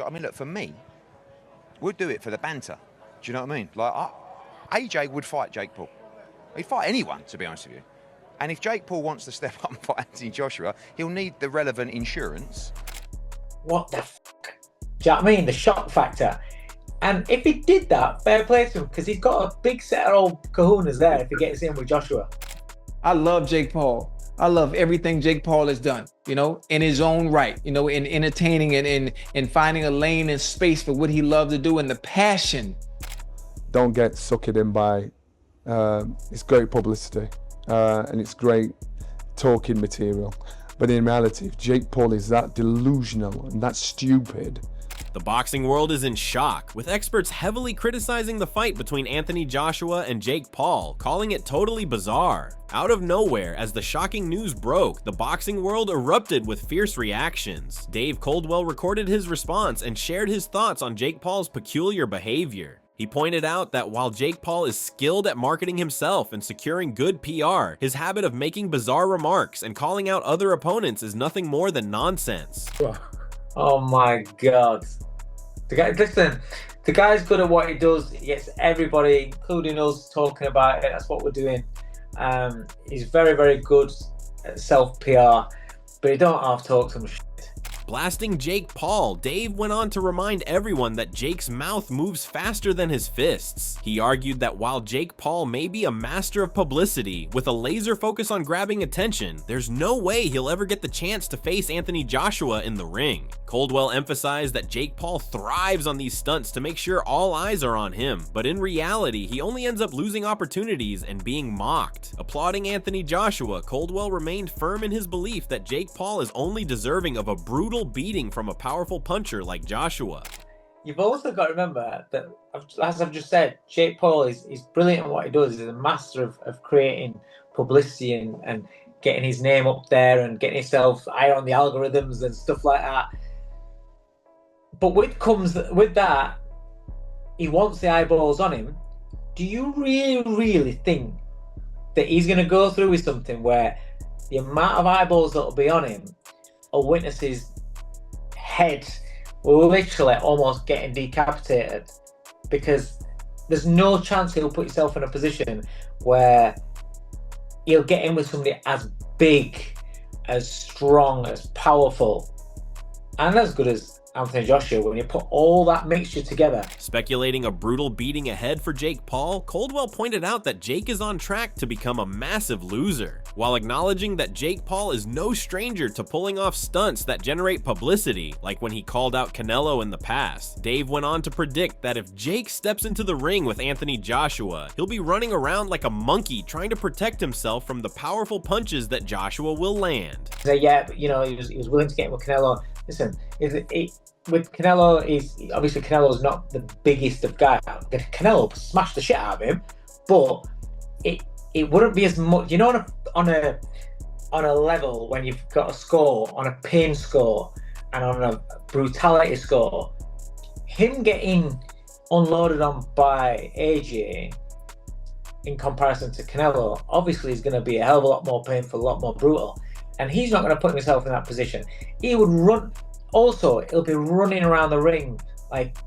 I mean, look, for me, we'll do it for the banter. Do you know what I mean? Like, AJ would fight Jake Paul. He'd fight anyone, to be honest with you. And if Jake Paul wants to step up and fight Anthony Joshua, he'll need the relevant insurance. What the fuck? Do you know what I mean? The shock factor. And if he did that, fair play to him, because he's got a big set of old kahunas there if he gets in with Joshua. I love Jake Paul. I love everything Jake Paul has done, you know, in his own right, you know, in entertaining and in finding a lane and space for what he loved to do and the passion. Don't get sucked in by, it's great publicity and it's great talking material. But in reality, if Jake Paul is that delusional and that stupid, the boxing world is in shock, with experts heavily criticizing the fight between Anthony Joshua and Jake Paul, calling it totally bizarre. Out of nowhere, as the shocking news broke, the boxing world erupted with fierce reactions. Dave Coldwell recorded his response and shared his thoughts on Jake Paul's peculiar behavior. He pointed out that while Jake Paul is skilled at marketing himself and securing good PR, his habit of making bizarre remarks and calling out other opponents is nothing more than nonsense. Oh my God. The guy, listen, the guy's good at what he does. He gets everybody, including us, talking about it. That's what we're doing. He's very, very good at self-PR, but he don't have to talk some shit. Blasting Jake Paul, Dave went on to remind everyone that Jake's mouth moves faster than his fists. He argued that while Jake Paul may be a master of publicity, with a laser focus on grabbing attention, there's no way he'll ever get the chance to face Anthony Joshua in the ring. Coldwell emphasized that Jake Paul thrives on these stunts to make sure all eyes are on him, but in reality, he only ends up losing opportunities and being mocked. Applauding Anthony Joshua, Coldwell remained firm in his belief that Jake Paul is only deserving of a brutal beating from a powerful puncher like Joshua. You've also got to remember that, as I've just said, Jake Paul is brilliant at what he does. He's a master of creating publicity and getting his name up there and getting himself higher on the algorithms and stuff like that. But with that, he wants the eyeballs on him. Do you really think that he's going to go through with something where the amount of eyeballs that will be on him will witness his head literally almost getting decapitated? Because there's no chance he'll put himself in a position where he'll get in with somebody as big, as strong, as powerful, and as good as Anthony Joshua. When you put all that mixture together. Speculating a brutal beating ahead for Jake Paul, Coldwell pointed out that Jake is on track to become a massive loser, while acknowledging that Jake Paul is no stranger to pulling off stunts that generate publicity, like when he called out Canelo in the past. Dave went on to predict that if Jake steps into the ring with Anthony Joshua, he'll be running around like a monkey trying to protect himself from the powerful punches that Joshua will land. So yeah, you know, he was willing to get in with Canelo. Listen, with Canelo, obviously Canelo's not the biggest of guys. Canelo smashed the shit out of him, but it wouldn't be as much, you know, on a level when you've got a score, on a pain score and on a brutality score. Him getting unloaded on by AJ in comparison to Canelo obviously is going to be a hell of a lot more painful, a lot more brutal, and he's not going to put himself in that position. He would run. Also, he'll be running around the ring like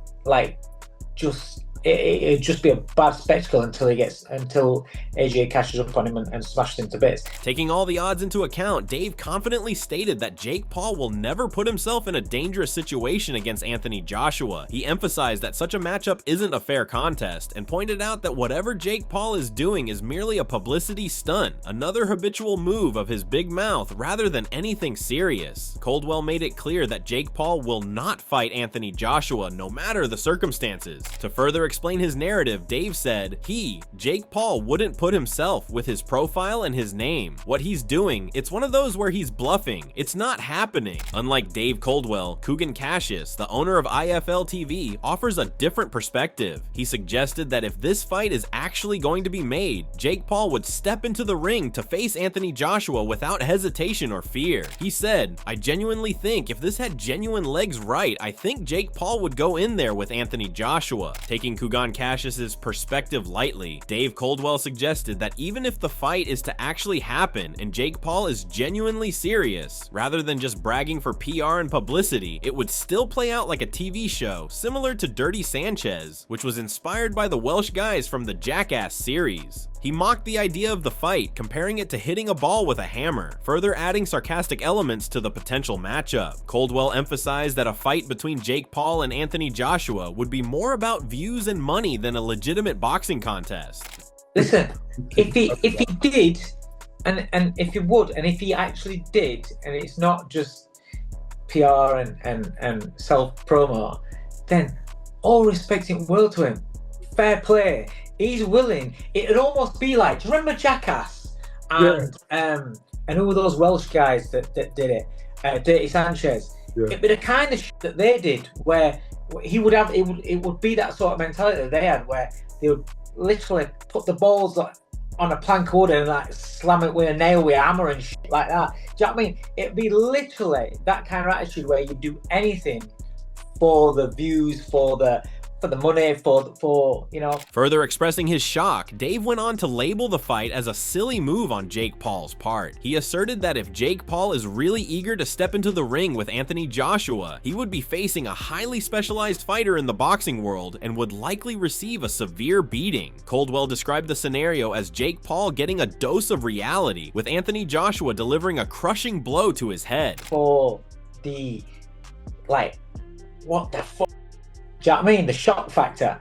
it'd just be a bad spectacle until AJ catches up on him and smashes him to bits. Taking all the odds into account, Dave confidently stated that Jake Paul will never put himself in a dangerous situation against Anthony Joshua. He emphasized that such a matchup isn't a fair contest and pointed out that whatever Jake Paul is doing is merely a publicity stunt, another habitual move of his big mouth rather than anything serious. Coldwell made it clear that Jake Paul will not fight Anthony Joshua no matter the circumstances. To further explain his narrative, Dave said, Jake Paul wouldn't put himself with his profile and his name. What he's doing, it's one of those where he's bluffing. It's not happening. Unlike Dave Coldwell, Kugan Cassius, the owner of IFL TV, offers a different perspective. He suggested that if this fight is actually going to be made, Jake Paul would step into the ring to face Anthony Joshua without hesitation or fear. He said, I genuinely think if this had genuine legs right, I think Jake Paul would go in there with Anthony Joshua. Taking Kugan Cassius's perspective lightly, Dave Coldwell suggested that even if the fight is to actually happen and Jake Paul is genuinely serious, rather than just bragging for PR and publicity, it would still play out like a TV show, similar to Dirty Sanchez, which was inspired by the Welsh guys from the Jackass series. He mocked the idea of the fight, comparing it to hitting a ball with a hammer, further adding sarcastic elements to the potential matchup. Coldwell emphasized that a fight between Jake Paul and Anthony Joshua would be more about views and money than a legitimate boxing contest. Listen, if he did, and if he would, and if he actually did, and it's not just PR and self-promo, then all respect in the world to him. Fair play. He's willing. It'd almost be like, do you remember Jackass? And who were those Welsh guys that did it? Dirty Sanchez. Yeah. It'd be the kind of shit that they did, where he would have. It would be that sort of mentality that they had, where they would literally put the balls like on a plank of wood and like slam it with a nail with a hammer and shit like that. Do you know what I mean? It'd be literally that kind of attitude where you do anything for the views, for the money, for you know. Further expressing his shock, Dave went on to label the fight as a silly move on Jake Paul's part. He asserted that if Jake Paul is really eager to step into the ring with Anthony Joshua, he would be facing a highly specialized fighter in the boxing world and would likely receive a severe beating. Coldwell described the scenario as Jake Paul getting a dose of reality, with Anthony Joshua delivering a crushing blow to his head. For the, like, what the fuck? Do you know what I mean? The shock factor.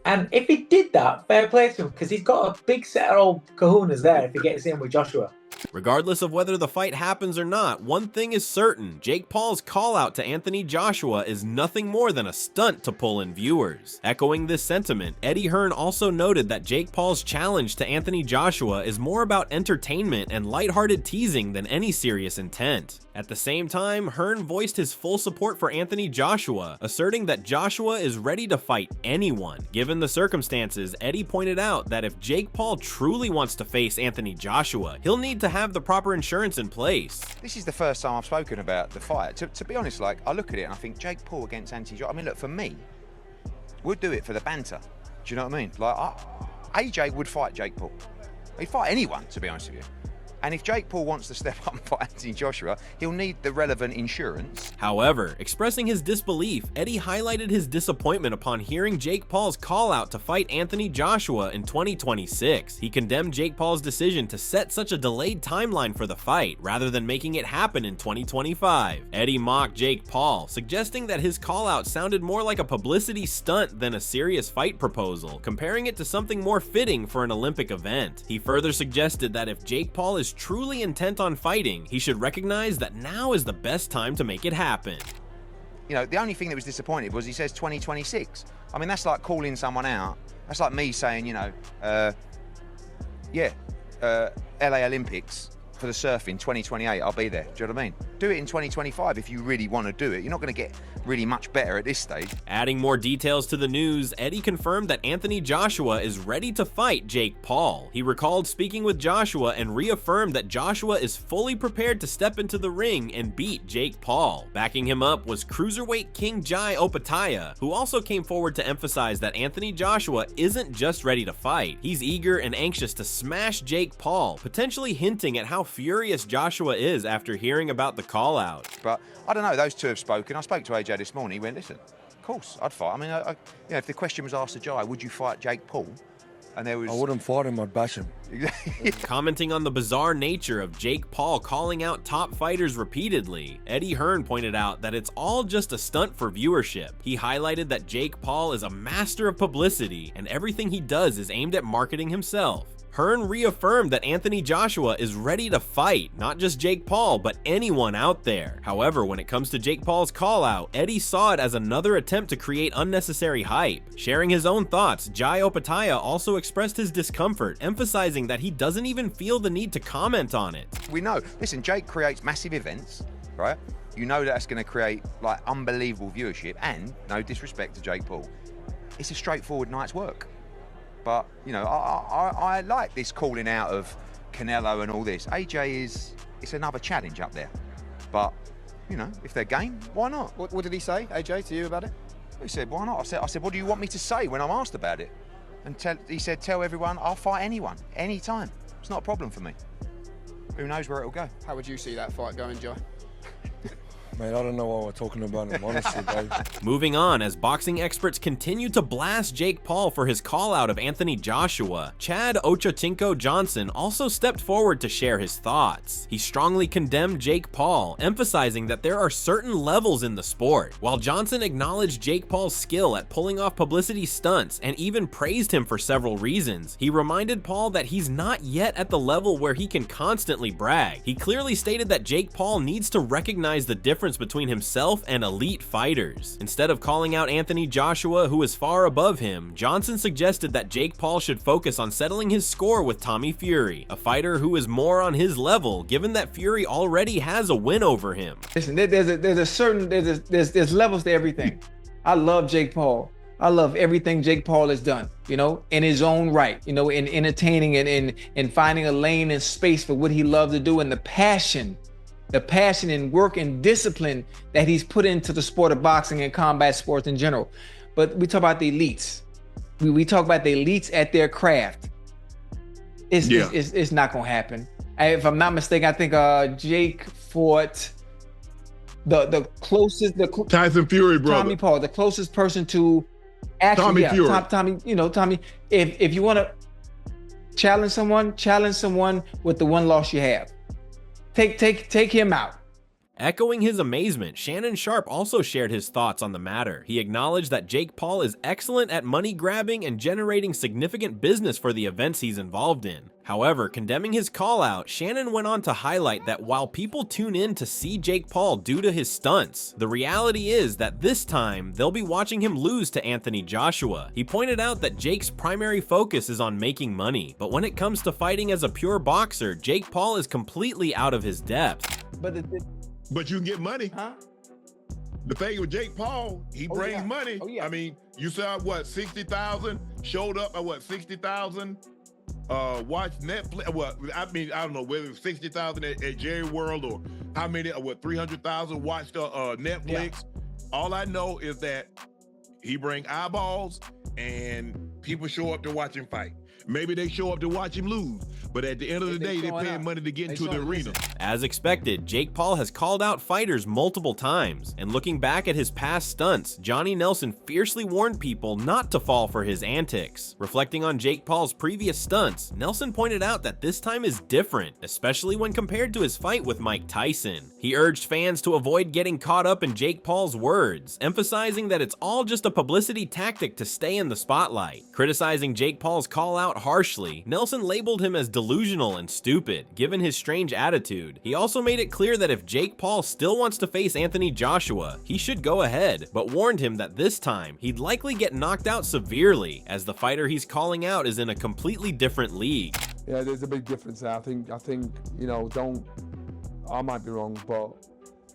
And if he did that, fair play to him, because he's got a big set of old kahunas there if he gets in with Joshua. Regardless of whether the fight happens or not, one thing is certain: Jake Paul's call out to Anthony Joshua is nothing more than a stunt to pull in viewers. Echoing this sentiment, Eddie Hearn also noted that Jake Paul's challenge to Anthony Joshua is more about entertainment and lighthearted teasing than any serious intent. At the same time, Hearn voiced his full support for Anthony Joshua, asserting that Joshua is ready to fight anyone. Given the circumstances, Eddie pointed out that if Jake Paul truly wants to face Anthony Joshua, he'll need to have the proper insurance in place. This is the first time I've spoken about the fight. To be honest, like, I look at it and I think Jake Paul against Anthony Joshua. I mean, look, for me, we'd do it for the banter. Do you know what I mean? Like, AJ would fight Jake Paul. He'd fight anyone, to be honest with you. And if Jake Paul wants to step up and fight Anthony Joshua, he'll need the relevant insurance. However, expressing his disbelief, Eddie highlighted his disappointment upon hearing Jake Paul's call out to fight Anthony Joshua in 2026. He condemned Jake Paul's decision to set such a delayed timeline for the fight, rather than making it happen in 2025. Eddie mocked Jake Paul, suggesting that his call out sounded more like a publicity stunt than a serious fight proposal, comparing it to something more fitting for an Olympic event. He further suggested that if Jake Paul is truly intent on fighting, he should recognize that now is the best time to make it happen. You know, the only thing that was disappointing was he says 2026. I mean, that's like calling someone out. That's like me saying, you know, LA Olympics for the surfing 2028, I'll be there. Do you know what I mean? Do it in 2025 if you really want to do it. You're not going to get really much better at this stage. Adding more details to the news, Eddie confirmed that Anthony Joshua is ready to fight Jake Paul. He recalled speaking with Joshua and reaffirmed that Joshua is fully prepared to step into the ring and beat Jake Paul. Backing him up was cruiserweight king Jai Opetaia, who also came forward to emphasize that Anthony Joshua isn't just ready to fight. He's eager and anxious to smash Jake Paul, potentially hinting at how furious Joshua is after hearing about the call out. But I don't know, those two have spoken. I spoke to AJ this morning. He went, listen, of course I'd fight. I mean, you know, if the question was asked to Jai, would you fight Jake Paul? And there was... I wouldn't fight him, I'd bash him. Commenting on the bizarre nature of Jake Paul calling out top fighters repeatedly, Eddie Hearn pointed out that it's all just a stunt for viewership. He highlighted that Jake Paul is a master of publicity and everything he does is aimed at marketing himself. Hearn reaffirmed that Anthony Joshua is ready to fight, not just Jake Paul, but anyone out there. However, when it comes to Jake Paul's call out, Eddie saw it as another attempt to create unnecessary hype. Sharing his own thoughts, Jai Opetaia also expressed his discomfort, emphasizing that he doesn't even feel the need to comment on it. We know, listen, Jake creates massive events, right? You know that's going to create like unbelievable viewership, and no disrespect to Jake Paul, it's a straightforward night's work. But, you know, I like this calling out of Canelo and all this. AJ it's another challenge up there. But, you know, if they're game, why not? What did he say, AJ, to you about it? He said, why not? I said, what do you want me to say when I'm asked about it? And he said, tell everyone I'll fight anyone, anytime. It's not a problem for me. Who knows where it'll go. How would you see that fight going, Joe? Man, I don't know what we're talking about, honestly, guys. Moving on, as boxing experts continue to blast Jake Paul for his call-out of Anthony Joshua, Chad Ochocinco Johnson also stepped forward to share his thoughts. He strongly condemned Jake Paul, emphasizing that there are certain levels in the sport. While Johnson acknowledged Jake Paul's skill at pulling off publicity stunts and even praised him for several reasons, he reminded Paul that he's not yet at the level where he can constantly brag. He clearly stated that Jake Paul needs to recognize the difference between himself and elite fighters. Instead of calling out Anthony Joshua, who is far above him, Johnson suggested that Jake Paul should focus on settling his score with Tommy Fury, a fighter who is more on his level, given that Fury already has a win over him. Listen, there's levels to everything. I love Jake Paul. I love everything Jake Paul has done, you know, in his own right, you know, in entertaining and in finding a lane and space for what he loved to do, and the passion and work and discipline that he's put into the sport of boxing and combat sports in general. But we talk about the elites. We talk about the elites at their craft. It's not gonna happen. If I'm not mistaken, I think Jake fought the closest, Tyson Fury, brother. Tommy Paul, the closest person to actually, Tommy Fury. Tommy, you know, Tommy. If you want to challenge someone with the one loss you have. Take him out. Echoing his amazement, Shannon Sharp also shared his thoughts on the matter. He acknowledged that Jake Paul is excellent at money grabbing and generating significant business for the events he's involved in. However, condemning his call out, Shannon went on to highlight that while people tune in to see Jake Paul due to his stunts, the reality is that this time they'll be watching him lose to Anthony Joshua. He pointed out that Jake's primary focus is on making money, but when it comes to fighting as a pure boxer, Jake Paul is completely out of his depth. But you can get money. Huh? The thing with Jake Paul, he brings money. Oh, yeah. I mean, you saw what, 60,000 showed up at what, 60,000? Watch Netflix. What I mean, I don't know whether it's 60,000 at Jerry World or how many, or what, 300,000 watched Netflix. Yeah. All I know is that he bring eyeballs and people show up to watch him fight. Maybe they show up to watch him lose, but at the end of the day, they're paying money to get into the arena. As expected, Jake Paul has called out fighters multiple times, and looking back at his past stunts, Johnny Nelson fiercely warned people not to fall for his antics. Reflecting on Jake Paul's previous stunts, Nelson pointed out that this time is different, especially when compared to his fight with Mike Tyson. He urged fans to avoid getting caught up in Jake Paul's words, emphasizing that it's all just a publicity tactic to stay in the spotlight. Criticizing Jake Paul's call out harshly, Nelson labeled him as delusional and stupid, given his strange attitude. He also made it clear that if Jake Paul still wants to face Anthony Joshua, he should go ahead, but warned him that this time he'd likely get knocked out severely, as the fighter he's calling out is in a completely different league. Yeah, there's a big difference there. I think, you know, I might be wrong, but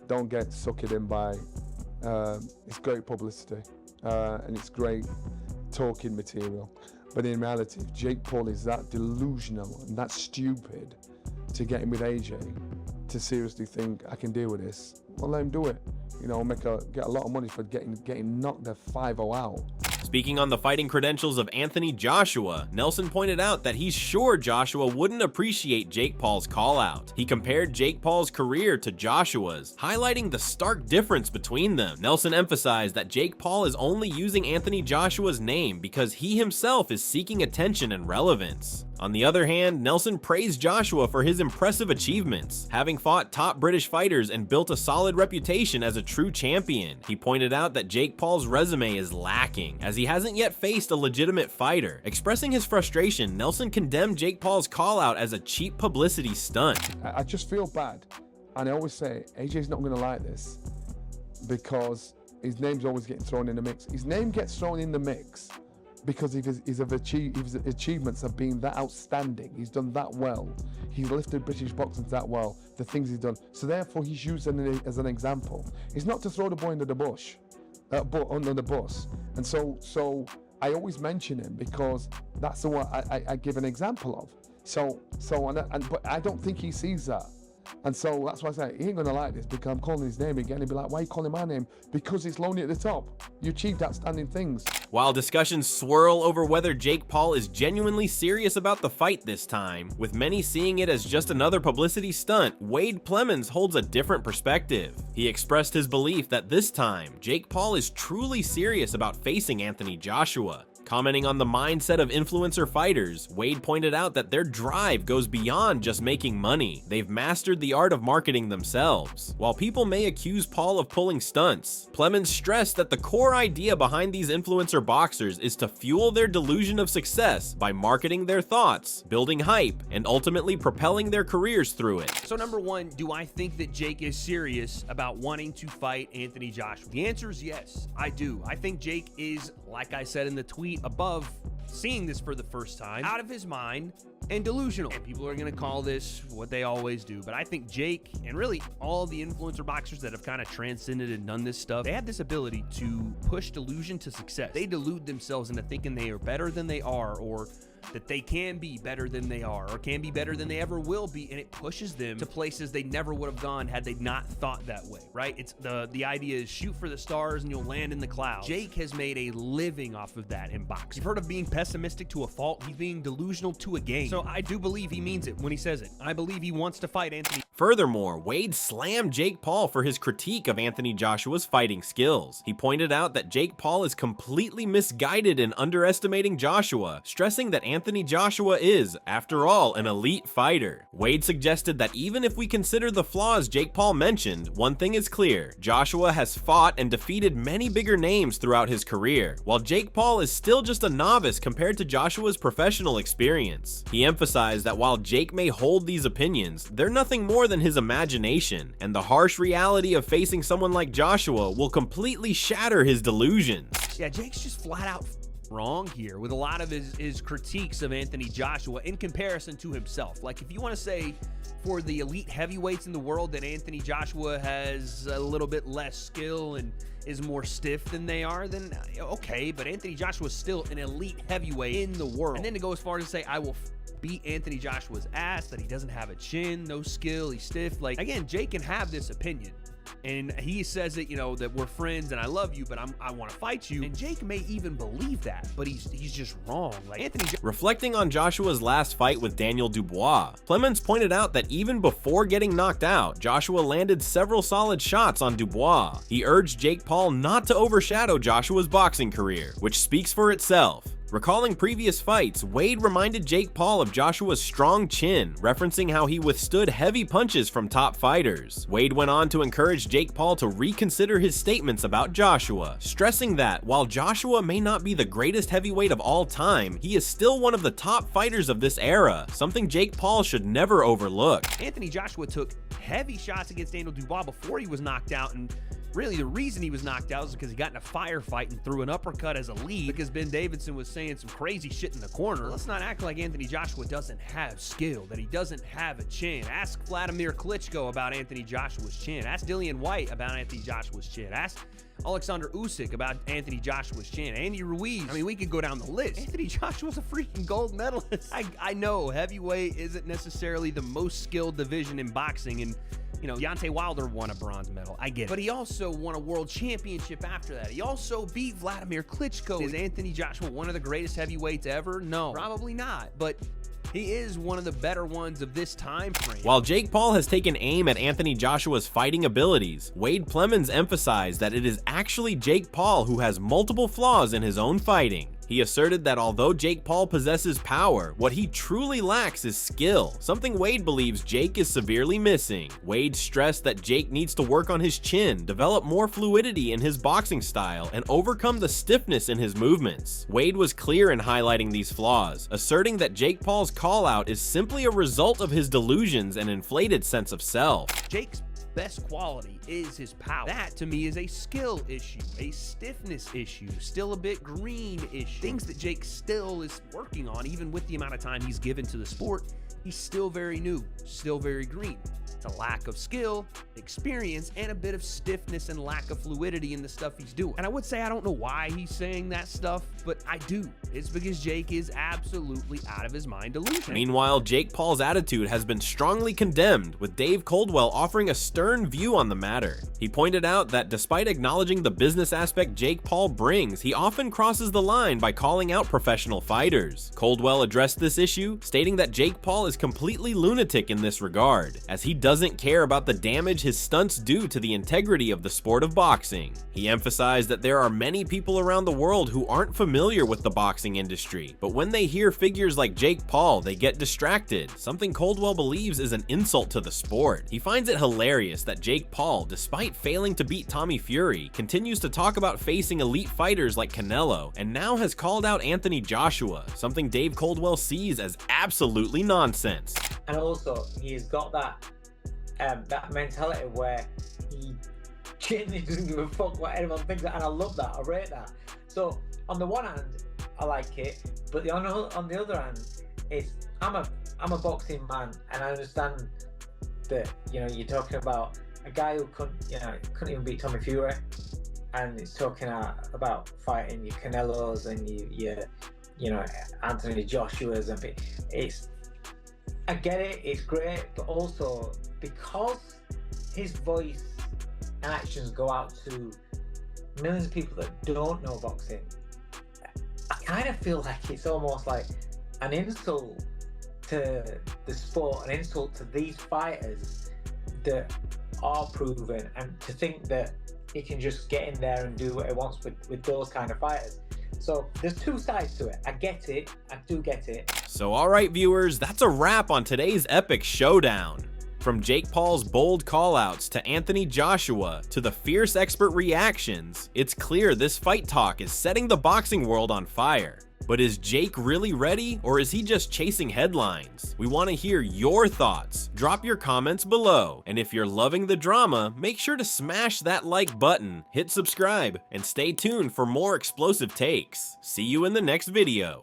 don't get suckered in by, it's great publicity, and it's great talking material. But in reality, if Jake Paul is that delusional and that stupid to get him with AJ, to seriously think I can deal with this, well, let him do it. You know, get a lot of money for getting knocked their 5-0 out. Speaking on the fighting credentials of Anthony Joshua, Nelson pointed out that he's sure Joshua wouldn't appreciate Jake Paul's call-out. He compared Jake Paul's career to Joshua's, highlighting the stark difference between them. Nelson emphasized that Jake Paul is only using Anthony Joshua's name because he himself is seeking attention and relevance. On the other hand, Nelson praised Joshua for his impressive achievements, having fought top British fighters and built a solid reputation as a true champion. He pointed out that Jake Paul's resume is lacking, as he hasn't yet faced a legitimate fighter. Expressing his frustration, Nelson condemned Jake Paul's call-out as a cheap publicity stunt. I just feel bad, and I always say, AJ's not going to like this, because his name's always getting thrown in the mix. His name gets thrown in the mix because his achievements have been that outstanding. He's done that well. He's lifted British boxing that well, the things he's done. So therefore, he's used as an example. It's not to throw the boy under the bush, under the bus. And so I always mention him because that's the one I give an example of. But I don't think he sees that. And so that's why I say, he ain't gonna like this because I'm calling his name again. He'll be like, why are you calling my name? Because it's lonely at the top. You achieved outstanding things. While discussions swirl over whether Jake Paul is genuinely serious about the fight this time, with many seeing it as just another publicity stunt, Wade Plemons holds a different perspective. He expressed his belief that this time, Jake Paul is truly serious about facing Anthony Joshua. Commenting on the mindset of influencer fighters, Wade pointed out that their drive goes beyond just making money. They've mastered the art of marketing themselves. While people may accuse Paul of pulling stunts, Plemons stressed that the core idea behind these influencer boxers is to fuel their delusion of success by marketing their thoughts, building hype, and ultimately propelling their careers through it. So number one, do I think that Jake is serious about wanting to fight Anthony Joshua? The answer is yes, I do. I think Jake is, like I said in the tweet above, seeing this for the first time, out of his mind and delusional. And people are going to call this what they always do, but I think Jake and really all the influencer boxers that have kind of transcended and done this stuff, they have this ability to push delusion to success. They delude themselves into thinking they are better than they are, or that they can be better than they are, or can be better than they ever will be, and it pushes them to places they never would have gone had they not thought that way, right? It's the idea is shoot for the stars and you'll land in the clouds. Jake has made a living off of that in boxing. You've heard of being pessimistic to a fault. He's being delusional to a game. So I do believe he means it when he says it. I believe he wants to fight Anthony. Furthermore, Wade slammed Jake Paul for his critique of Anthony Joshua's fighting skills. He pointed out that Jake Paul is completely misguided in underestimating Joshua, stressing that Anthony Joshua is, after all, an elite fighter. Wade suggested that even if we consider the flaws Jake Paul mentioned, one thing is clear: Joshua has fought and defeated many bigger names throughout his career, while Jake Paul is still just a novice compared to Joshua's professional experience. He emphasized that while Jake may hold these opinions, they're nothing more than his imagination, and the harsh reality of facing someone like Joshua will completely shatter his delusions. Yeah, Jake's just flat out wrong here with a lot of his critiques of Anthony Joshua in comparison to himself. Like, if you want to say for the elite heavyweights in the world that Anthony Joshua has a little bit less skill and is more stiff than they are, then okay, but Anthony Joshua is still an elite heavyweight in the world. And then to go as far as to say, I will beat Anthony Joshua's ass, that he doesn't have a chin, no skill, he's stiff. Like, again, Jake can have this opinion, and he says it, you know, that we're friends and I love you, but I want to fight you. And Jake may even believe that, but he's just wrong. Like, Reflecting on Joshua's last fight with Daniel Dubois, Plemons pointed out that even before getting knocked out, Joshua landed several solid shots on Dubois. He urged Jake Paul not to overshadow Joshua's boxing career, which speaks for itself. Recalling previous fights, Wade reminded Jake Paul of Joshua's strong chin, referencing how he withstood heavy punches from top fighters. Wade went on to encourage Jake Paul to reconsider his statements about Joshua, stressing that while Joshua may not be the greatest heavyweight of all time, he is still one of the top fighters of this era, something Jake Paul should never overlook. Anthony Joshua took heavy shots against Daniel Dubois before he was knocked out, and really the reason he was knocked out is because he got in a firefight and threw an uppercut as a lead because Ben Davidson was saying some crazy shit in the corner. Let's not act like Anthony Joshua doesn't have skill, that he doesn't have a chin. Ask Vladimir Klitschko about Anthony Joshua's chin. Ask Dillian White about Anthony Joshua's chin. Ask Alexander Usyk about Anthony Joshua's chin. Andy Ruiz. I mean, we could go down the list. Anthony Joshua's a freaking gold medalist. I know heavyweight isn't necessarily the most skilled division in boxing, and you know, Deontay Wilder won a bronze medal. I get it. But he also won a world championship after that. He also beat Vladimir Klitschko. Is Anthony Joshua one of the greatest heavyweights ever? No, probably not. But he is one of the better ones of this time frame. While Jake Paul has taken aim at Anthony Joshua's fighting abilities, Wade Plemons emphasized that it is actually Jake Paul who has multiple flaws in his own fighting. He asserted that although Jake Paul possesses power, what he truly lacks is skill, something Wade believes Jake is severely missing. Wade stressed that Jake needs to work on his chin, develop more fluidity in his boxing style, and overcome the stiffness in his movements. Wade was clear in highlighting these flaws, asserting that Jake Paul's call-out is simply a result of his delusions and inflated sense of self. Jake's best quality is his power. That to me is a skill issue, a stiffness issue, still a bit green issue. Things that Jake still is working on, even with the amount of time he's given to the sport. He's still very new, still very green. a lack of skill, experience, and a bit of stiffness and lack of fluidity in the stuff he's doing. And I would say I don't know why he's saying that stuff, but I do. It's because Jake is absolutely out of his mind delusional. Meanwhile, Jake Paul's attitude has been strongly condemned, with Dave Coldwell offering a stern view on the matter. He pointed out that despite acknowledging the business aspect Jake Paul brings, he often crosses the line by calling out professional fighters. Coldwell addressed this issue, stating that Jake Paul is completely lunatic in this regard, as he doesn't care about the damage his stunts do to the integrity of the sport of boxing. He emphasized that there are many people around the world who aren't familiar with the boxing industry, but when they hear figures like Jake Paul, they get distracted, something Coldwell believes is an insult to the sport. He finds it hilarious that Jake Paul, despite failing to beat Tommy Fury, continues to talk about facing elite fighters like Canelo, and now has called out Anthony Joshua, something Dave Coldwell sees as absolutely nonsense. And also, he's got that mentality where he genuinely doesn't give a fuck what anyone thinks, and I love that. I rate that. So on the one hand, I like it, but on the other hand, I'm a boxing man, and I understand that you're talking about a guy who couldn't even beat Tommy Fury, and it's talking about fighting your Canelos and your Anthony Joshua's, and I get it, it's great, but also because his voice and actions go out to millions of people that don't know boxing, I kind of feel like it's almost like an insult to the sport, an insult to these fighters that are proven, and to think that he can just get in there and do what he wants with those kind of fighters. So there's two sides to it. I get it. I do get it. So alright viewers, that's a wrap on today's epic showdown. From Jake Paul's bold callouts to Anthony Joshua to the fierce expert reactions, it's clear this fight talk is setting the boxing world on fire. But is Jake really ready, or is he just chasing headlines? We want to hear your thoughts. Drop your comments below, and if you're loving the drama, make sure to smash that like button, hit subscribe, and stay tuned for more explosive takes. See you in the next video.